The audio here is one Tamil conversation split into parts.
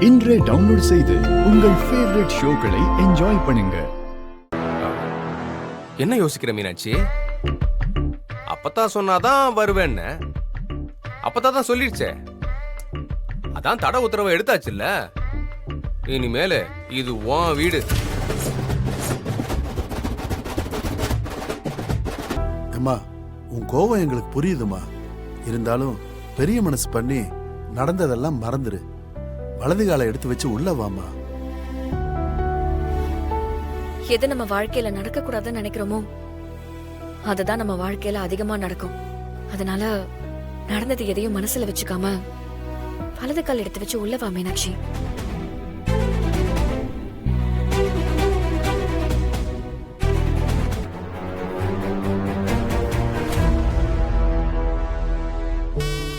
இன்றே டவுன்லோட் செய்து உங்கள் ஃபேவரட் ஷோக்களை என்ஜாய் பண்ணுங்க. என்ன யோசிக்கிற மீனாட்சி? அப்பதான் சொன்னாதான் வருவேன்னு. அப்பதான் சொல்லிடுச்சே. அதான் தடை உத்தரவை எடுத்தாச்சுல்ல. இனிமேல இது உன் வீடு. அம்மா, உன் கோவம் எங்களுக்கு புரியுதுமா. இருந்தாலும் பெரிய மனசு பண்ணி நடந்ததெல்லாம் மறந்துரு. வலது காலை எடுத்து வச்சு உள்ள வாமா. எது நம்ம வாழ்க்கையில நடக்க கூடாதுன்னு நினைக்கிறோமோ அதுதான் நம்ம வாழ்க்கையில அதிகமா நடக்கும். அதனால நடந்தது எதையும் மனசுல வச்சுக்காம வலது கால் எடுத்து வச்சு உள்ள வா மீனாட்சி.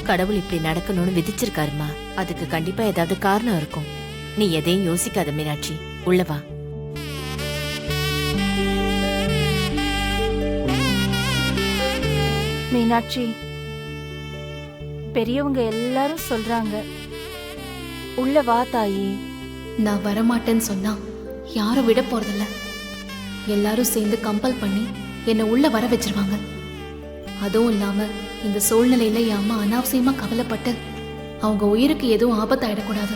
கடவுள் இப்படி நடக்கணும்னு விதிச்சிருக்காருமா. அதுக்கு கண்டிப்பா ஏதாவது காரணம் இருக்கும். நீ எதையும் யோசிக்காத மீனாட்சி, உள்ளவா. மீனாட்சி, பெரியவங்க எல்லாரும் சொல்றாங்க, உள்ள வா தாயி. நான் வரமாட்டேன்னு சொன்னா யாரும் விட போறதில்ல. எல்லாரும் சேர்ந்து கம்பல் பண்ணி என்னை உள்ள வர வச்சிருவாங்க. அதுவும் இல்லாம இந்த சூழ்நிலையில என் அம்மா அனாவசியமா கவலைப்பட்டு அவங்க உயிருக்கு எதுவும் ஆபத்தாயிடக்கூடாது.